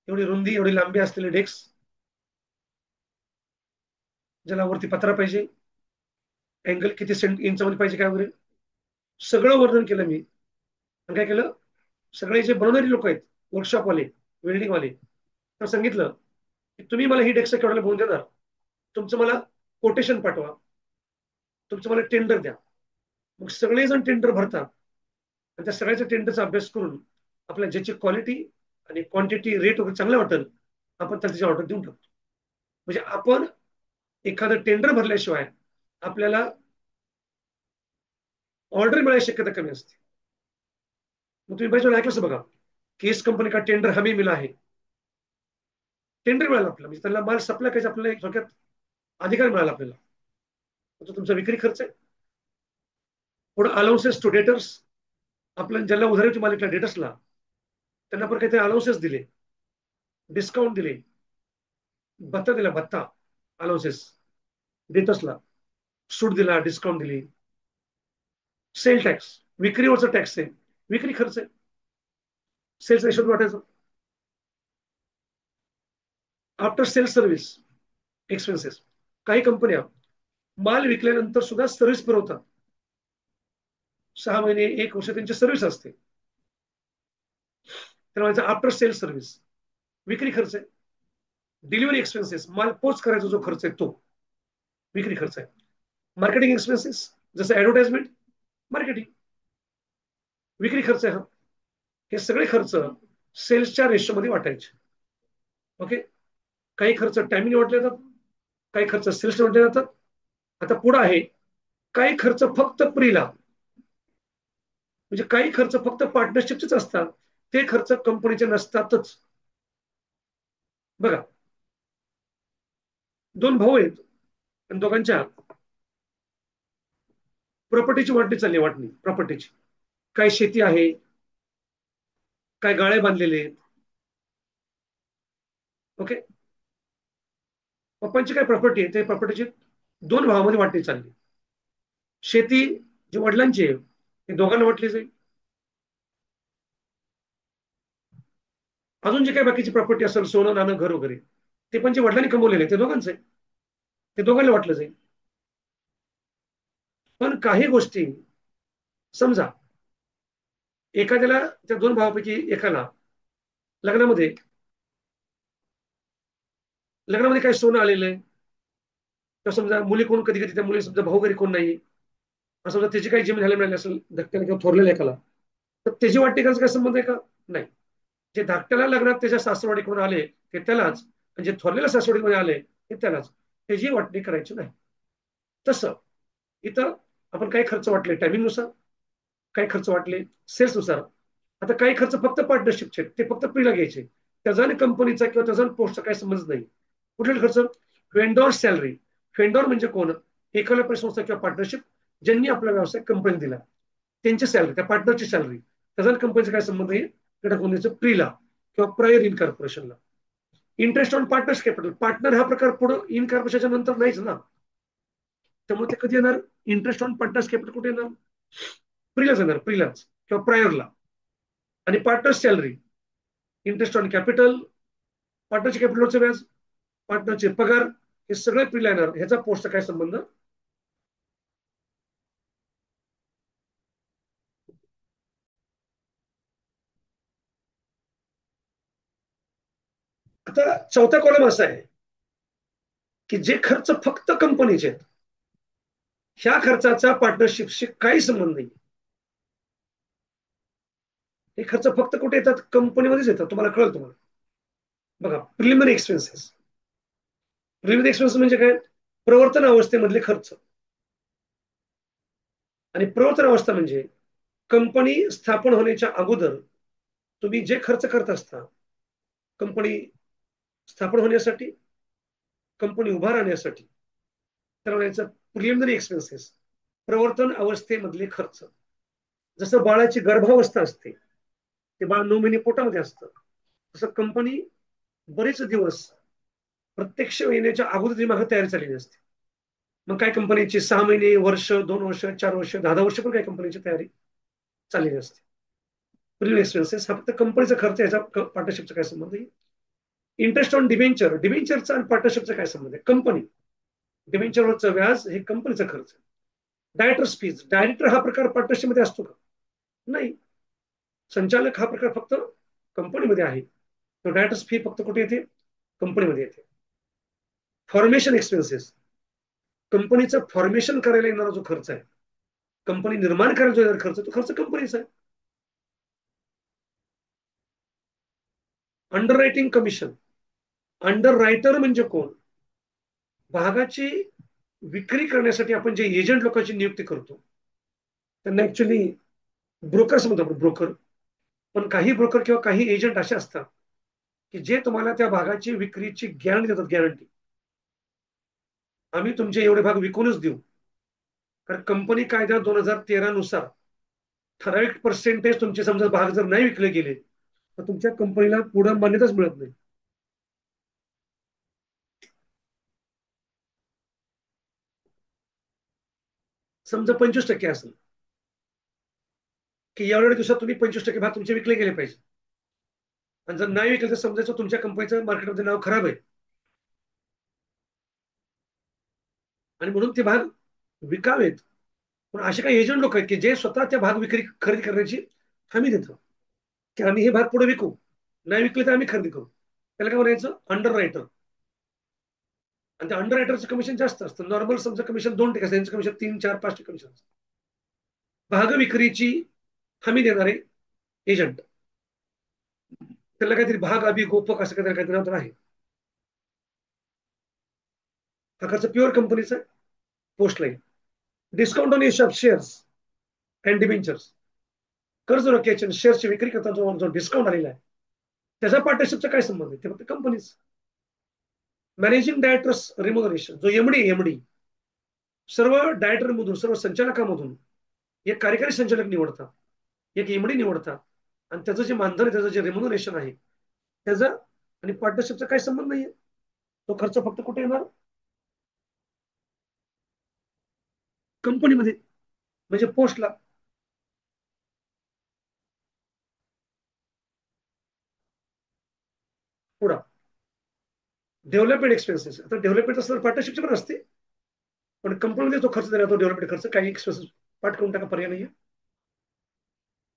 Speaker 1: एवढी रुंदी, एवढी लांबी असलेले डेस्क, ज्याला वरती पत्रा पाहिजे, अँगल किती इंचामध्ये पाहिजे काय वगैरे, सगळं वर्णन केलं मी. आणि काय केलं, सगळे जे बनवणारे लोक आहेत, वर्कशॉपवाले, वेल्डिंगवाले, तर सांगितलं की तुम्ही मला ही डेस्क केवढ्याला बनवून देणार, तुमचं मला कोटेशन पाठवा, तुमचं मला टेंडर द्या. मग सगळेजण टेंडर भरतात, आणि त्या सगळ्याच्या टेंडरचा अभ्यास करून आपल्याला ज्याची क्वालिटी आणि क्वांटिटी रेट वगैरे चांगला वाटेल, आपण त्याची ऑर्डर देऊन टाकतो. म्हणजे आपण एखादं टेंडर भरल्याशिवाय आपल्याला ऑर्डर मिळायची शक्यता कमी असते. मग तुम्ही पाहिजे ऐकलंच बघा, केस कंपनी का टेंडर हमी मिला आहे. टेंडर मिळाला आपल्याला, म्हणजे त्यांना माल सप्लाय करायचा आपल्याला एक थोडक्यात अधिकार मिळाला आपल्याला, तो तुमचा विक्री खर्च आहे. पुढे अलाउन्सेस टू डेटर्स, आपल्याला ज्यांना उधारी होती मालिकला डेटर्सला, त्यांना पण काहीतरी अलाउन्सेस दिले, डिस्काउंट दिले, भत्ता दिला, भत्ता, अलाउन्सेस डेटर्सला, सूट दिला, डिस्काउंट दिली. सेल टॅक्स, विक्रीवरचा टॅक्स आहे, विक्री खर्च आहे, सेल्स रेशो वाटायचं. After sale service expenses. काही कंपन्या माल विकल्यानंतर सुद्धा सर्व्हिस पुरवतात, 6 महिने 1 वर्ष त्यांची सर्व्हिस असते, त्यामुळे आफ्टर सेल सर्व्हिस विक्री खर्च आहे. डिलिव्हरी एक्सपेन्सेस, माल पोच करायचा जो खर्च आहे तो विक्री खर्च आहे. मार्केटिंग एक्सपेन्सेस, जसं ऍडव्हर्टाइजमेंट, मार्केटिंग, विक्री खर्च आहे हा. हे सगळे खर्च सेल्सच्या रेशोमध्ये वाटायचे. ओके, काही खर्च टायमिंग वाटले जातात, काही खर्च सेल्स वाटले जातात. आता पुढे आहे काही खर्च फक्त प्रीला, म्हणजे काही खर्च फक्त पार्टनरशिपचेच असतात, ते खर्च कंपनीचे नसतातच. बघा, 2 भाऊ आहेत आणि दोघांच्या प्रॉपर्टीची वाटणी चालली, वाटणी प्रॉपर्टीची. काय शेती आहे, काय गाळे बांधलेले आहेत. ओके, पप्पांची काय प्रॉपर्टी आहे, ते प्रॉपर्टीची 2 भावामध्ये वाटणी चालली. शेती जी वडिलांची आहे, ती दोघांना वाटली जाईल. अजून जे काही बाकीची प्रॉपर्टी असेल, सोनं नाणं घर वगैरे, ते पण जे वडिलांनी कमवलेले आहे, ते दोघांचं आहे, ते दोघांना वाटलं जाईल. पण काही गोष्टी, समजा एखाद्याला, त्या दोन भावापैकी एकाला लग्नामध्ये लग्नामध्ये काही सोनं आलेलं आहे, तर समजा मुली कोण, कधी कधी त्या मुली समजा भाऊ घरी कोण नाही, समजा त्याची काही जमीन झाली मिळाली असेल धक्क्याने किंवा थोरलेल्या एकाला, तर त्याची वाटणी करायचा काय संबंध आहे का? नाही. जे धाकट्याला लग्नात त्याच्या सासरवाडी कोण आले ते त्यालाच, आणि जे थोरलेल्या सासरवाडीमध्ये आले ते त्यालाच, त्याची वाटणी करायची नाही. तसं इथं आपण काही खर्च वाटले टायमिंगनुसार, काही खर्च वाटले सेल्सनुसार. आता काही खर्च फक्त पार्टनरशिपचे, ते फक्त प्रीला घ्यायचे, त्याचा आणि कंपनीचा किंवा त्याचा पोस्टचा काही संबंध नाही. कुठले खर्च? वेंडॉर सॅलरी. वेंडॉर म्हणजे कोण? एकल संस्था किंवा पार्टनरशिप ज्यांनी आपला व्यवसाय कंपनी दिला, त्यांची सॅलरी, त्या पार्टनरची सॅलरी, त्याचा कंपनीचा काय संबंध आहे? घटक प्रीला किंवा प्रायर इन कॉर्पोरेशनला. Interest on partners capital, partner हा प्रकार पुढे इन कॉर्पोरेशनच्या नंतर नाहीच ना, त्यामुळे ते कधी येणार? इंटरेस्ट ऑन पार्टनर्स कॅपिटल कुठे येणार? प्रीलाच येणार, प्रीलाच किंवा प्रायरला. आणि partners salary, interest on capital, पार्टनरचे कॅपिटलचे व्याज, पार्टनरचे पगार, हे सगळे प्रीला येणार. ह्याचा पोस्टचा काय संबंध? आता चौथा कॉलम असा आहे की जे खर्च फक्त कंपनीचे आहेत, ह्या खर्चाचा पार्टनरशिपशी काही संबंध नाही. हे खर्च फक्त कुठे येतात? कंपनीमध्येच येतात. तुम्हाला कळलं? तुम्हाला बघा, प्रिलिमिनरी एक्सपेन्सेस. प्रिलिमिनरी एक्सपेन्सेस म्हणजे काय? प्रवर्तन अवस्थेमधले खर्च. आणि प्रवर्तन अवस्था म्हणजे कंपनी स्थापन होण्याच्या अगोदर तुम्ही जे खर्च करत असता, कंपनी स्थापन होण्यासाठी, कंपनी उभा राहण्यासाठी, तर म्हणायचं प्रिलिमिनरी एक्सपेन्सेस, प्रवर्तन अवस्थेमधले खर्च. जसं बाळाची गर्भावस्था असते, ते बाळ 9 महिने पोटामध्ये असतं, तसं कंपनी बरेच दिवस प्रत्यक्ष येण्याच्या अगोदर मागे तयारी चाललेली असते. मग काय कंपनीची 6 महिने, वर्ष, 2 वर्ष, 4 वर्ष, 10 10 वर्ष पण काही कंपनीची तयारी चाललेली असते. प्रिलिमिनरी एक्सपेन्सेस हा फक्त कंपनीचा खर्च, याचा पार्टनरशिपचा काय संबंध आहे? इंटरेस्ट ऑन डिबेंचर, डिबेंचरचा आणि पार्टनरशिपचा काय संबंध आहे? कंपनी डिबेंचरवरचं व्याज हे कंपनीचा खर्च. डायरेक्टर्स फीज, डायरेक्टर हा प्रकार पार्टनरशिप मध्ये असतो का? नाही. संचालक हा प्रकार फक्त कंपनीमध्ये आहे, तो डायरेक्टर्स फी फक्त कुठे येते? कंपनीमध्ये येते. फॉर्मेशन एक्सपेन्सेस, कंपनीचं फॉर्मेशन करायला येणारा जो खर्च आहे, कंपनी निर्माण करायला जो येणारा खर्च, तो खर्च कंपनीचा आहे. Under writing commission, under writer म्हणजे कोण? भागाची विक्री करण्यासाठी आपण जे एजंट लोकांची नियुक्ती करतो, त्यांना ऍक्च्युली ब्रोकर्स म्हणतो आपण, ब्रोकर. पण काही ब्रोकर किंवा काही एजंट असे असतात की जे तुम्हाला त्या भागाची विक्रीची गॅरंटी देतात. गॅरंटी, आम्ही तुमचे एवढे भाग विकूनच देऊ. कारण कंपनी कायदा 2013 नुसार ठराविक पर्सेंटेज तुमचे समजा भाग जर नाही विकले गेले, तर तुमच्या कंपनीला पुढे मान्यताच मिळत नाही. समजा 25% असेल की एवढ्या दिवसात तुम्ही 25% भाग तुमचे विकले गेले पाहिजे, आणि जर नाही विकले तर समजायचं तुमच्या कंपनीचं मार्केटमध्ये नाव खराब आहे, आणि म्हणून ते भाग विकावेत. पण असे काही एजंट लोक आहेत की जे स्वतः त्या भाग विक्री खरेदी करण्याची हमी देतात, की आम्ही हे भाग पुढे विकू, नाही विकले तर आम्ही खरेदी करू. त्याला काय म्हणायचं? Under writer. आणि त्या अंडर रायटरचं कमिशन जास्त असतं. नॉर्मल समजा कमिशन 2% असतं, त्यांचं कमिशन 3 4 5% कमिशन असतं. भाग विक्रीची हमी देणारे एजंट, त्याला काहीतरी भाग अभि गोपक असं काहीतरी नाव तर आहे. हा खर्च प्युअर कंपनीचा. Post line, discount on issue of shares and debentures, कर्ज रोख्याचे शेअरची विक्री करताना जो डिस्काउंट आलेला आहे, त्याचा पार्टनरशिपचा काय संबंध आहे? ते फक्त कंपनीच. मॅनेजिंग डायरेक्टर्स रिम्युनरेशन, जो एमडी सर्व डायरेक्टर मधून, सर्व संचालकामधून एक कार्यकारी संचालक निवडतात, एक एमडी निवडतात, आणि त्याचं जे मानधन आहे, त्याचं जे रेम्युनरेशन आहे, त्याचा आणि पार्टनरशिपचा काही संबंध नाहीये. तो खर्च फक्त कुठे येणार? कंपनीमध्ये, म्हणजे पोस्टला. पुढा डेव्हलपमेंट एक्सपेन्सेस. आता डेव्हलपमेंट असणार पार्टनरशिपचे पण असते, पण कंपनीमध्ये जो खर्च दिला तो डेव्हलपमेंट खर्च, काही एक्सपेन्सेस पाठ करून टाका, पर्याय नाही.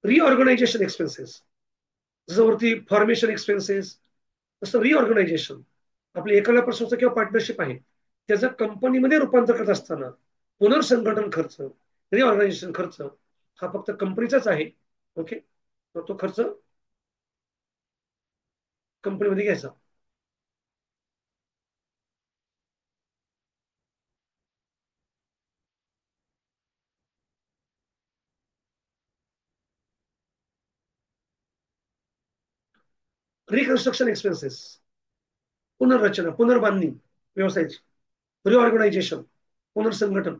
Speaker 1: रिऑर्गनायझेशन एक्सपेन्सेस, जसं वरती फॉर्मेशन एक्सपेन्सेस, तसं रिऑर्गनायझेशन. आपली एकल संस्था किंवा पार्टनरशिप आहे, त्याचं कंपनीमध्ये रूपांतर करत असताना पुनर्संघटन खर्च, रिऑर्गनायझेशन खर्च हा फक्त कंपनीचाच आहे. ओके, तर तो खर्च कंपनीमध्ये घ्यायचा. रिकन्स्ट्रक्शन एक्सपेन्सेस, पुनर्रचना, पुनर्बांधणी व्यवसायाची, रिऑर्गनायझेशन, पुनर्संघटन.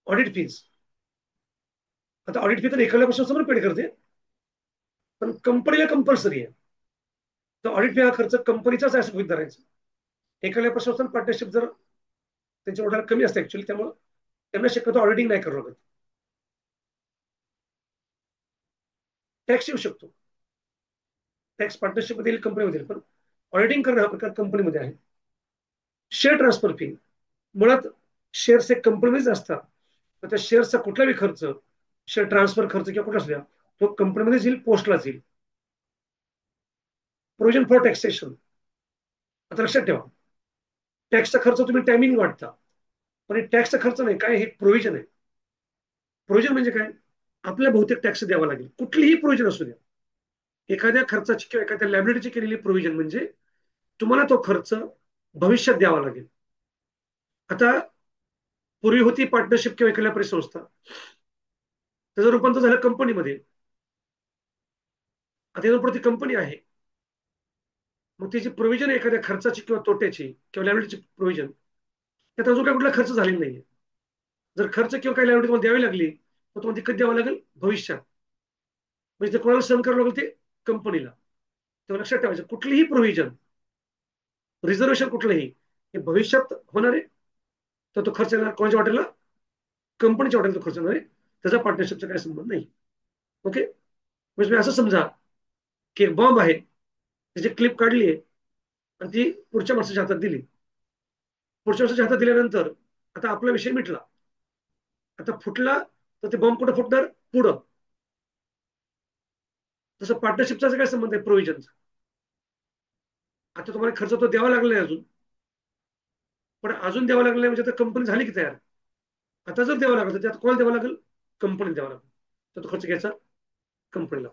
Speaker 1: ऑडिट फीज, आता ऑडिट फी तर एखाद्यापासून समोर पेड करते, पण कंपनीला कंपल्सरी आहे. तर ऑडिट फी हा खर्च कंपनीचाच आहे असं गृहीत धरायचं. एखाद्यापासून पार्टनरशिप जर त्यांची ऑर्डर कमी असते ऍक्च्युअली, त्यामुळे त्यांना शक्यतो ऑडिटिंग नाही करावं लागत. टॅक्स येऊ शकतो, टॅक्स पार्टनरशिप मध्ये येईल, कंपनीमध्ये येईल, पण ऑडिटिंग करणं हा प्रकार कंपनीमध्ये आहे. शेअर ट्रान्सफर फी, मुळात शेअर्स हे कंपनीमध्येच असतात, तर त्या शेअर्सचा कुठलाही खर्च, शेअर ट्रान्सफर खर्च किंवा कुठला असू द्या, तो कंपनीमध्येच येईल, पोस्टलाच येईल. प्रोव्हिजन फॉर टॅक्सेशन, आता लक्षात ठेवा, टॅक्सचा खर्च तुम्ही टायमिंग वाटता, पण हे टॅक्सचा खर्च नाही, काय हे प्रोव्हिजन आहे. प्रोव्हिजन म्हणजे काय, आपल्या बहुतेक टॅक्स द्यावा लागेल, कुठलीही प्रोव्हिजन असू द्या. एखाद्या खर्चाची किंवा एखाद्या लायबिलिटीची केलेली प्रोव्हिजन म्हणजे तुम्हाला तो खर्च भविष्यात द्यावा लागेल. आता पूर्वी होती पार्टनरशिप किंवा एखाद्या परिसंस्था, त्याचं रूपांतर झालं कंपनीमध्ये. आता याच्यापुढे ती कंपनी आहे, मग त्याची प्रोव्हिजन एखाद्या खर्चाची किंवा तोट्याची किंवा लायबिलिटीची प्रोव्हिजन, त्यात अजून काय कुठला खर्च झालेला नाहीये. जर खर्च किंवा काही लायबिलिटी तुम्हाला द्यावी लागली, तर तुम्हाला ती कधी द्यावं लागेल, भविष्यात. म्हणजे ते कोणाला सहन करावं लागेल, ते कंपनीला. तेव्हा लक्षात ठेवायचं, कुठलीही प्रोव्हिजन, रिझर्वेशन कुठलंही, हे भविष्यात होणार आहे, तर तो खर्च येणार कोणाच्या वाटेला, कंपनीच्या वाटेला तो खर्च येणार आहे, त्याचा पार्टनरशिपचा काही संबंध नाही. ओके, म्हणजे तुम्ही असं समजा की एक बॉम्ब आहे, त्याची क्लिप काढली आहे आणि ती पुढच्या माणसाच्या हातात दिली. पुढच्या माणसाच्या हातात दिल्यानंतर आता आपला विषय मिटला. आता फुटला तर ते बॉम्ब कुठं फुटणार, पुढं. तसं पार्टनरशिपचा काय संबंध आहे प्रोव्हिजनचा. आता तुम्हाला खर्च तो द्यावा लागला नाही अजून, पण अजून द्यावा लागला नाही म्हणजे आता कंपनी झाली की तयार. आता जर द्यावा लागला तर आता कोणाला द्यावा लागेल, कंपनीला द्यावा लागेल, तर तो खर्च घ्यायचा कंपनीला.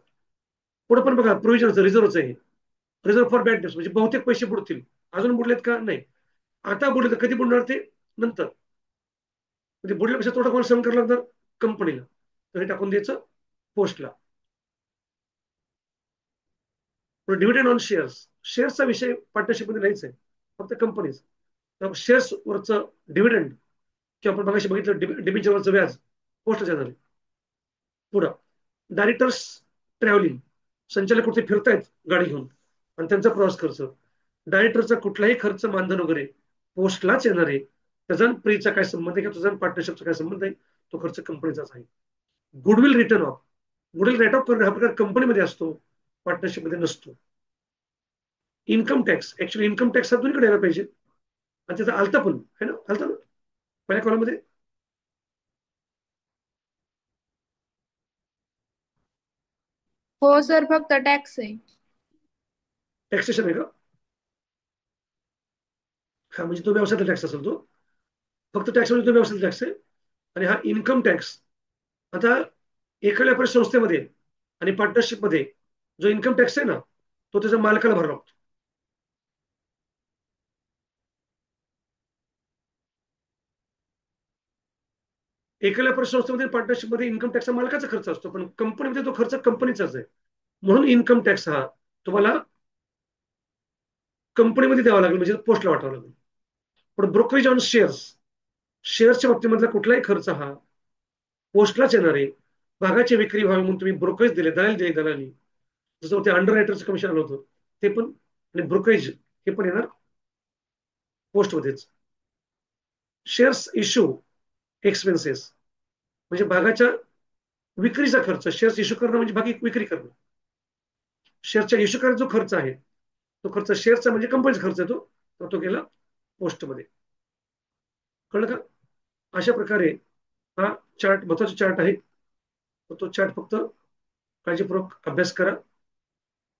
Speaker 1: पुढे पण बघा, प्रोव्हिजनचं रिझर्वचं आहे, रिझर्व फॉर बॅड डेट्स, म्हणजे बहुतेक पैसे बुडतील. अजून बुडलेत का, नाही. आता बुडले तर कधी बुडणार, ते नंतर. म्हणजे बुडल्यापेक्षा तोटा कोणाला सहन करावा लागणार, कंपनीला. तर हे टाकून द्यायचं पोस्टला. डिव्हिडंड ऑन शेअर्स, शेअर्सचा विषय पार्टनरशिप मध्ये नाहीच आहे, फक्त कंपनीज. शेअर्स वरचं डिव्हिडंड किंवा आपण बघाशी बघितलं डिबेंचरवरचं व्याज, पोस्ट जाणार आहे. पुढं डायरेक्टर्स ट्रॅव्हलिंग, संचालक कुठे फिरतायत गाडी घेऊन आणि त्यांचा प्रवास खर्च, डायरेक्टरचा कुठलाही खर्च, मानधन वगैरे पोस्टलाच येणार आहे. त्याचा प्रीचा काय संबंध आहे किंवा तुझा पार्टनरशिपचा काय संबंध आहे, तो खर्च कंपनीचाच आहे. Goodwill return off, goodwill write off करणं हा प्रकार कंपनीमध्ये असतो, पार्टनरशिप मध्ये नसतो. Income tax, actually income tax हा दोन्हीकडे यायला पाहिजे, आणि त्याचा आलता पण है ना, आलता ना पहिल्या कॉलमध्ये.
Speaker 5: हो सर, फक्त टॅक्स आहे.
Speaker 1: टॅक्सेशन आहे का, हा म्हणजे तो व्यवसायाचा टॅक्स असेल तो, फक्त टॅक्स म्हणजे तो व्यवसायाचा टॅक्स आहे. आणि हा इन्कम टॅक्स, आता एखाद्या संस्थेमध्ये आणि पार्टनरशिप मध्ये जो इन्कम टॅक्स आहे ना, तो त्याच्या मालकाला भरावा लागतो. एखाद्या संस्थेमध्ये पार्टनरशिप मध्ये इन्कम टॅक्स मालकाचा खर्च असतो, पण कंपनीमध्ये तो खर्च कंपनीचाच आहे. म्हणून इन्कम टॅक्स हा तुम्हाला कंपनीमध्ये द्यावा लागेल, म्हणजे पोस्टला वाटावा लागेल. पण ब्रोकरेज ऑन शेअर्स, शेअर्सच्या बाबतीमधला कुठलाही खर्च हा पोस्टलाच येणार आहे. भागाची विक्री व्हावी म्हणून तुम्ही ब्रोकरेज दिले, दलाली दिली, दलाली, जसं ते अंडर रायटरचं कमिशन आलं होतं ते पण, आणि ब्रोकरेज हे पण येणार पोस्टमध्येच. शेअर्स इश्यू एक्सपेन्सेस, म्हणजे भागाच्या विक्रीचा खर्च, शेअर्स इश्यू करणं म्हणजे भागी विक्री करणं. शेअरच्या इश्यू करायचा जो खर्च आहे तो खर्च शेअरचा म्हणजे कंपनीचा खर्च येतो, तर तो गेला पोस्टमध्ये. कळलं का? अशा प्रकारे हा चार्ट महत्वाचा चार्ट आहे. तो चार्ट फक्त काळजीपूर्वक अभ्यास करा.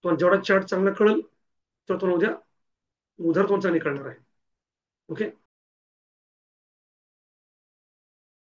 Speaker 1: तुम्हाला जेवढा चार्ट चांगला कळेल तर तुम्हाला उद्या उधार तुमचा निकळणार आहे. ओके.